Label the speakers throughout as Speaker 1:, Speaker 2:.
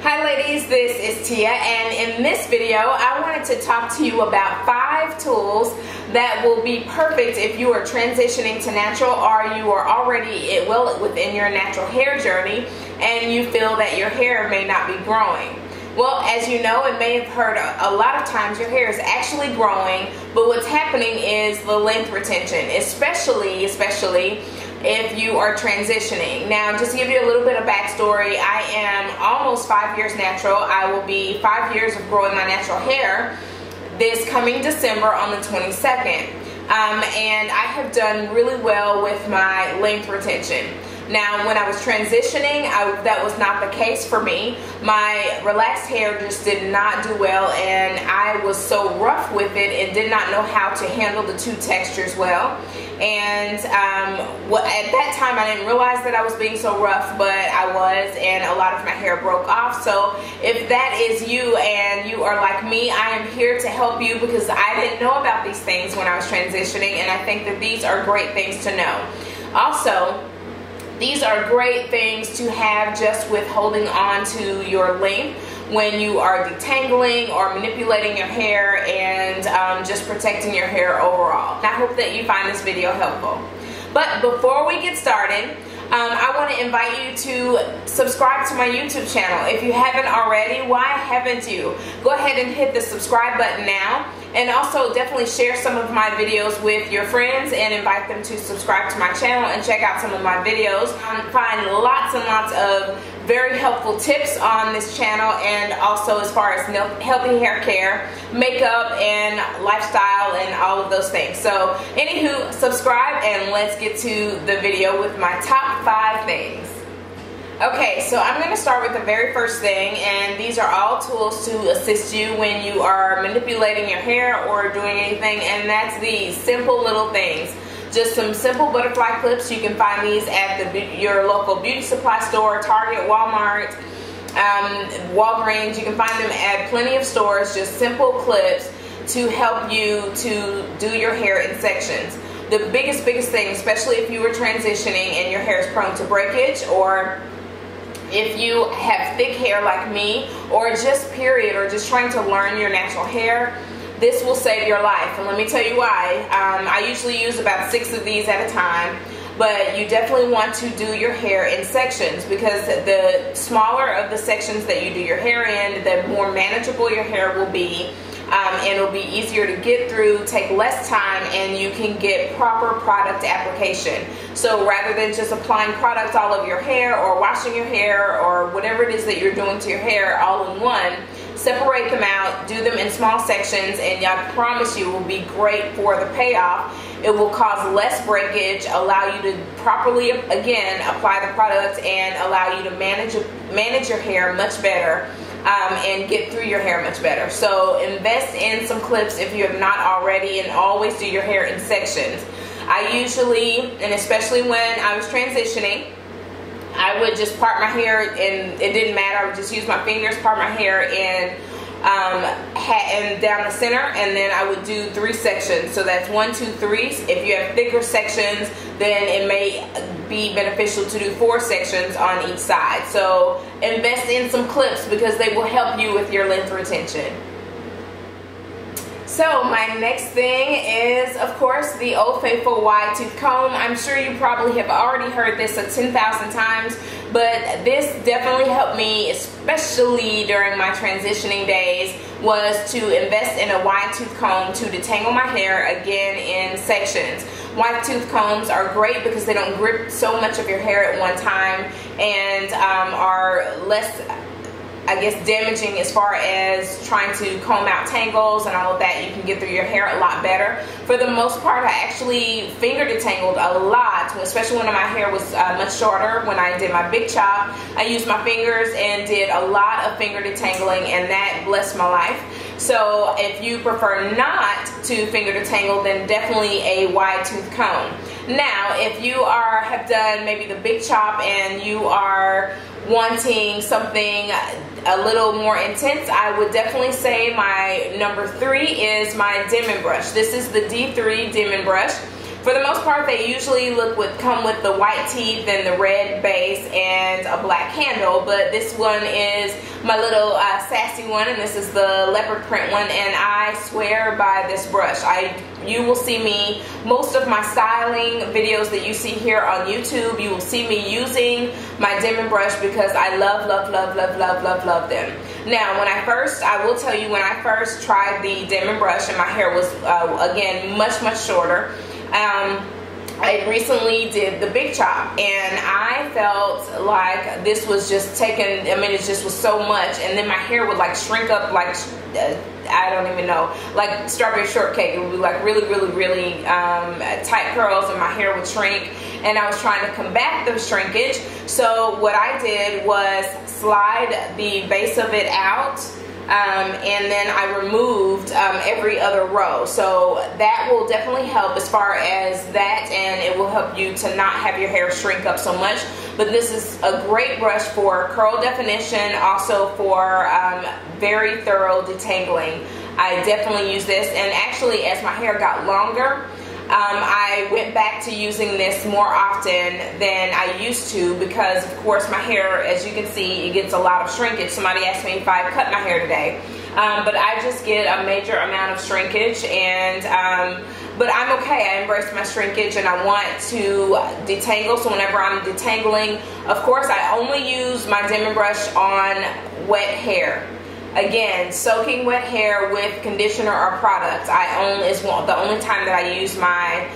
Speaker 1: Hi ladies, this is Tia, and in this video I wanted to talk to you about 5 tools that will be perfect if you are transitioning to natural or you are already well within your natural hair journey and you feel that your hair may not be growing. Well, as you know and may have heard, a lot of times your hair is actually growing, but what's happening is the length retention, especially if you are transitioning. Now, just to give you a little bit of backstory, I am almost 5 years natural. I will be 5 years of growing my natural hair this coming December on the 22nd. And I have done really well with my length retention. Now, when I was transitioning, that was not the case for me. My relaxed hair just did not do well, and I was so rough with it and did not know how to handle the 2 textures well. And at that time, I didn't realize that I was being so rough, but I was, and a lot of my hair broke off. So if that is you and you are like me, I am here to help you because I didn't know about these things when I was transitioning, and I think that these are great things to know. Also, these are great things to have just with holding on to your length when you are detangling or manipulating your hair and just protecting your hair overall. I hope that you find this video helpful. But before we get started, I want to invite you to subscribe to my YouTube channel. If you haven't already, why haven't you? Go ahead and hit the subscribe button now. And also definitely share some of my videos with your friends and invite them to subscribe to my channel and check out some of my videos. Find lots and lots of very helpful tips on this channel, and also as far as healthy hair care, makeup, and lifestyle, and all of those things. So anywho, subscribe and let's get to the video with my top 5 things. Okay, so I'm going to start with the very first thing, and these are all tools to assist you when you are manipulating your hair or doing anything, and that's these simple little things. Just some simple butterfly clips. You can find these at your local beauty supply store, Target, Walmart, Walgreens. You can find them at plenty of stores. Just simple clips to help you to do your hair in sections. The biggest thing, especially if you are transitioning and your hair is prone to breakage, or if you have thick hair like me, or just period, or just trying to learn your natural hair, this will save your life. And let me tell you why. I usually use about 6 of these at a time, but you definitely want to do your hair in sections, because the smaller of the sections that you do your hair in, the more manageable your hair will be, and it'll be easier to get through, take less time, and you can get proper product application. So rather than just applying product all over your hair or washing your hair or whatever it is that you're doing to your hair all in one, separate them out, do them in small sections, and I promise you it will be great for the payoff. It will cause less breakage, allow you to properly, again, apply the product, and allow you to manage your hair much better, and get through your hair much better. So invest in some clips if you have not already, and always do your hair in sections. I usually, and especially when I was transitioning, I would just part my hair, and it didn't matter. I would just use my fingers, part my hair, and down the center, and then I would do 3 sections. So that's 1, 2, 3. If you have thicker sections, then it may be beneficial to do 4 sections on each side. So invest in some clips because they will help you with your length retention. So my next thing is, of course, the Old Faithful wide tooth comb. I'm sure you probably have already heard this 10,000 times, but this definitely helped me, especially during my transitioning days, was to invest in a wide tooth comb to detangle my hair, again, in sections. Wide tooth combs are great because they don't grip so much of your hair at one time, and are less, I guess, damaging as far as trying to comb out tangles and all of that. You can get through your hair a lot better. For the most part, I actually finger detangled a lot, especially when my hair was much shorter. When I did my big chop, I used my fingers and did a lot of finger detangling, and that blessed my life. So if you prefer not to finger detangle, then definitely a wide tooth comb. Now, if you have done maybe the big chop and you are wanting something a little more intense, I would definitely say my number 3 is my Denman brush. This is the D3 Denman brush. For the most part, they usually come with the white teeth and the red base and a black handle, but this one is my little sassy one, and this is the leopard print one, and I swear by this brush. You will see me, most of my styling videos that you see here on YouTube, you will see me using my Denman brush because I love them. Now, I will tell you, when I first tried the Denman brush and my hair was, again, much shorter, I recently did the big chop, and I felt like this was just taken, I mean, it just was so much, and then my hair would like shrink up like, I don't even know, like strawberry shortcake. It would be like really tight curls, and my hair would shrink, and I was trying to combat the shrinkage. So what I did was slide the base of it out, and then I removed every other row. So that will definitely help as far as that, and it will help you to not have your hair shrink up so much. But this is a great brush for curl definition, also for very thorough detangling. I definitely use this, and actually as my hair got longer, I went back to using this more often than I used to because, of course, my hair, as you can see, it gets a lot of shrinkage. Somebody asked me if I cut my hair today, but I just get a major amount of shrinkage, and but I'm okay. I embrace my shrinkage, and I want to detangle. So whenever I'm detangling, of course, I only use my Denman brush on wet hair. Again, soaking wet hair with conditioner or product is the only time that I use my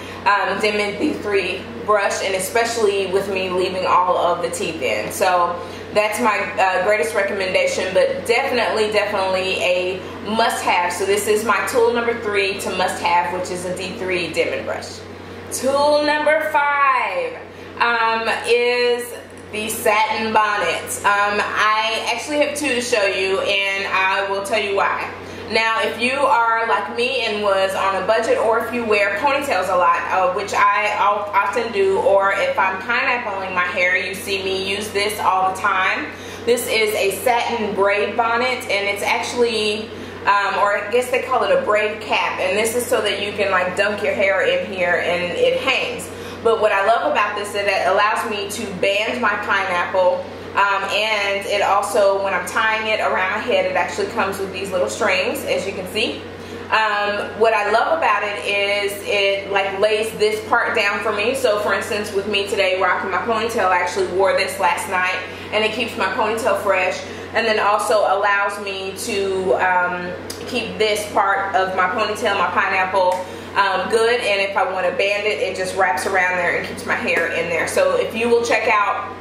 Speaker 1: Denman B3 brush, and especially with me leaving all of the teeth in. So that's my greatest recommendation, but definitely a must-have. So this is my tool number 3 to must-have, which is a D3 Denman brush. Tool number 5 is the Satin bonnet. I actually have 2 to show you, and I will tell you why. Now, if you are like me and was on a budget, or if you wear ponytails a lot, which I often do, or if I'm pineappling my hair, you see me use this all the time. This is a satin braid bonnet, and it's actually, or I guess they call it a braid cap, and this is so that you can like dunk your hair in here and it hangs. But what I love about this is that it allows me to band my pineapple, and it also, when I'm tying it around my head, it actually comes with these little strings, as you can see. What I love about it is it like lays this part down for me. So for instance, with me today rocking my ponytail, I actually wore this last night, and it keeps my ponytail fresh, and then also allows me to keep this part of my ponytail, my pineapple, good, and if I want to band it, it just wraps around there and keeps my hair in there. So if you will check out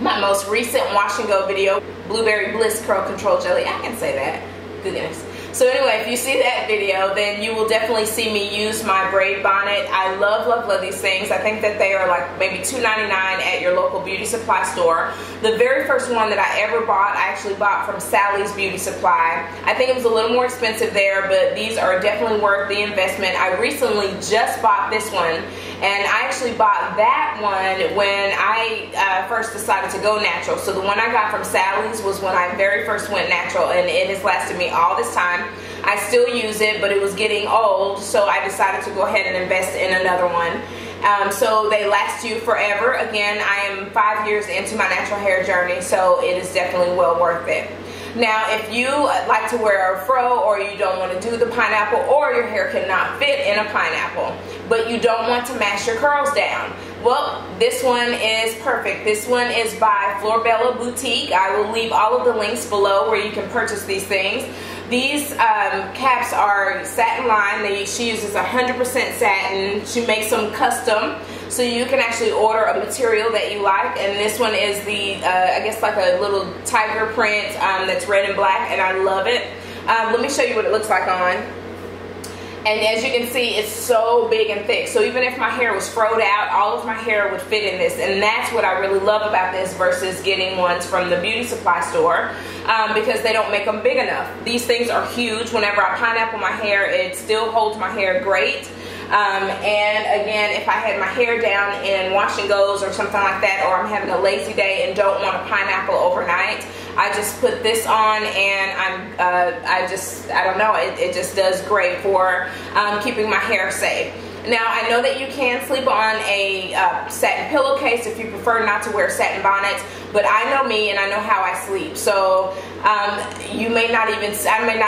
Speaker 1: my most recent wash and go video, Blueberry Bliss Curl Control Jelly, I can say that, goodness. So anyway, if you see that video, then you will definitely see me use my braid bonnet. I love these things. I think that they are like maybe $2.99 at your local beauty supply store. The very first one that I ever bought, I actually bought from Sally's Beauty Supply. I think it was a little more expensive there, but these are definitely worth the investment. I recently just bought this one, and I actually bought that one when I first decided to go natural. So the one I got from Sally's was when I very first went natural, and it has lasted me all this time. I still use it, but it was getting old, so I decided to go ahead and invest in another one. So they last you forever. Again, I am 5 years into my natural hair journey, so it is definitely well worth it. Now, if you like to wear a fro, or you don't want to do the pineapple, or your hair cannot fit in a pineapple, but you don't want to mash your curls down, well, this one is perfect. This one is by Florbella Boutique. I will leave all of the links below where you can purchase these things. These caps are satin lined. She uses 100% satin. She makes them custom, so you can actually order a material that you like. And this one is the, I guess like a little tiger print that's red and black, and I love it. Let me show you what it looks like on. And as you can see, it's so big and thick. So even if my hair was froed out, all of my hair would fit in this. And that's what I really love about this versus getting ones from the beauty supply store, because they don't make them big enough. These things are huge. Whenever I pineapple my hair, it still holds my hair great. And again, if I had my hair down in wash and goes or something like that, or I'm having a lazy day and don't want a pineapple overnight, I just put this on, and I don't know, it just does great for keeping my hair safe. Now, I know that you can sleep on a satin pillowcase if you prefer not to wear satin bonnets, but I know me and I know how I sleep. So I may not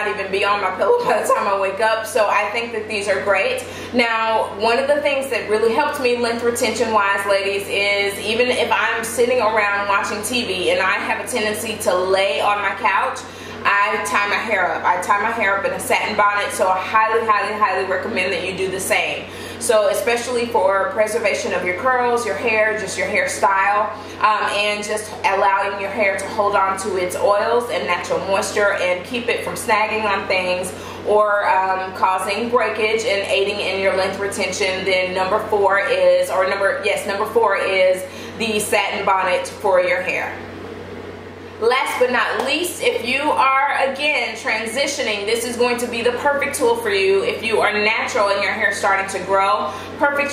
Speaker 1: even be on my pillow by the time I wake up. So I think that these are great. Now, one of the things that really helped me length retention wise, ladies, is even if I'm sitting around watching TV and I have a tendency to lay on my couch, I tie my hair up. I tie my hair up in a satin bonnet, so I highly recommend that you do the same. So especially for preservation of your curls, your hair, just your hairstyle, and just allowing your hair to hold on to its oils and natural moisture and keep it from snagging on things or causing breakage and aiding in your length retention. Then number four is the satin bonnet for your hair. Last but not least, if you are, again, transitioning, this is going to be the perfect tool for you. If you are natural and your hair is starting to grow, perfect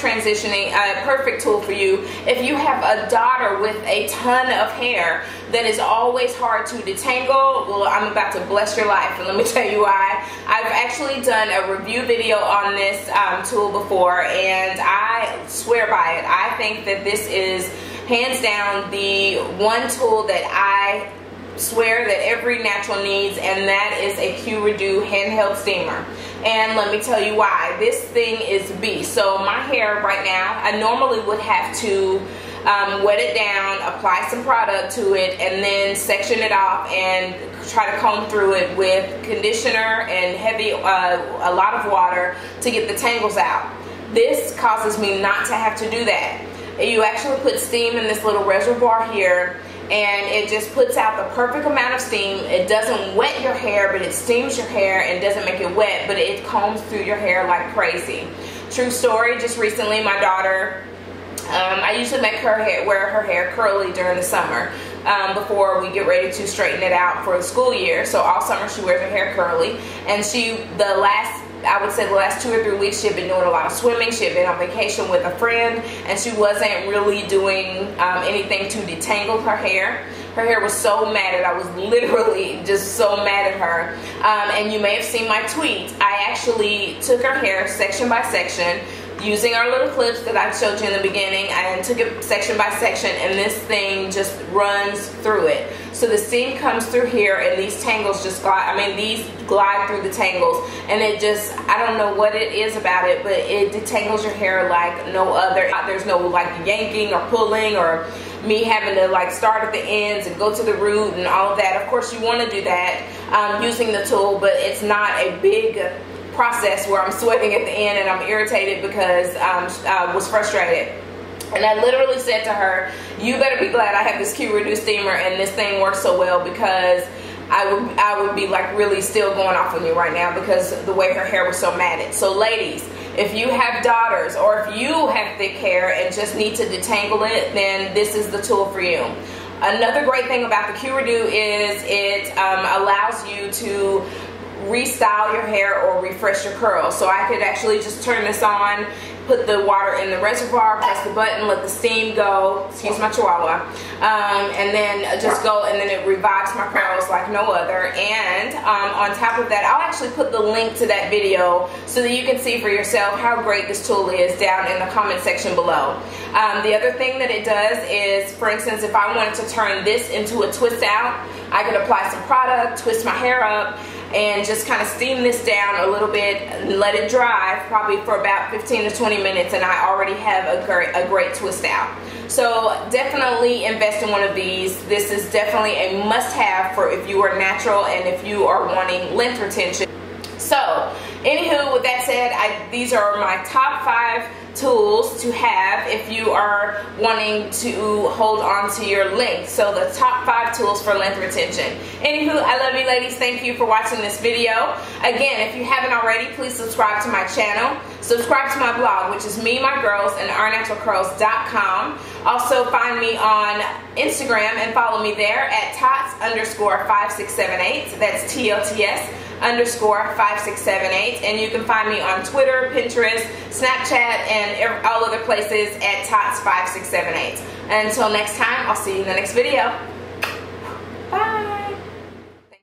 Speaker 1: tool for you. If you have a daughter with a ton of hair that is always hard to detangle, well, I'm about to bless your life, and let me tell you why. I've actually done a review video on this tool before, and I swear by it. I think that this is hands down the one tool that I swear that every natural needs, and that is a Q-Redew handheld steamer. And let me tell you why. This thing is beast. So my hair right now, I normally would have to wet it down, apply some product to it, and then section it off and try to comb through it with conditioner and a lot of water to get the tangles out. This causes me not to have to do that. You actually put steam in this little reservoir here, and it just puts out the perfect amount of steam. It doesn't wet your hair, but it steams your hair and doesn't make it wet, but it combs through your hair like crazy. True story, just recently my daughter, I usually make her wear her hair curly during the summer before we get ready to straighten it out for the school year. So all summer she wears her hair curly, and I would say the last 2 or 3 weeks she had been doing a lot of swimming. She had been on vacation with a friend, and she wasn't really doing anything to detangle her hair. Her hair was so matted. I was literally just so mad at her. And you may have seen my tweet. I actually took her hair section by section, using our little clips that I showed you in the beginning, and took it section by section, and this thing just runs through it. So the steam comes through here, and these tangles just glide through the tangles, and it just, I don't know what it is about it, but it detangles your hair like no other. There's no like yanking or pulling or me having to like start at the ends and go to the root and all of that. Of course you want to do that using the tool, but it's not a big process where I'm sweating at the end and I'm irritated because I was frustrated. And I literally said to her, you better be glad I have this Q-Redew steamer and this thing works so well, because I would be like really still going off on you right now because the way her hair was so matted. So ladies, if you have daughters or if you have thick hair and just need to detangle it, then this is the tool for you. Another great thing about the Q-Redew is it allows you to restyle your hair or refresh your curls. So I could actually just turn this on, put the water in the reservoir, press the button, let the steam go, excuse my chihuahua, and then just go, and then it revives my curls like no other. And on top of that, I'll actually put the link to that video so that you can see for yourself how great this tool is down in the comment section below. The other thing that it does is, for instance, if I wanted to turn this into a twist out, I could apply some product, twist my hair up, and just kind of steam this down a little bit and let it dry probably for about 15 to 20 minutes, and I already have a great twist out. So definitely invest in one of these. This is definitely a must-have for if you are natural and if you are wanting length retention. So anywho, with that said, these are my top 5 tools to have if you are wanting to hold on to your length. So the top 5 tools for length retention. Anywho, I love you ladies. Thank you for watching this video. Again, if you haven't already, please subscribe to my channel. Subscribe to my blog, which is me, my girls, and ournaturalcurls.com. Also find me on Instagram and follow me there at tots_5678. That's TLTS_5678. And you can find me on Twitter, Pinterest, Snapchat, and all other places at tots5678. Until next time, I'll see you in the next video.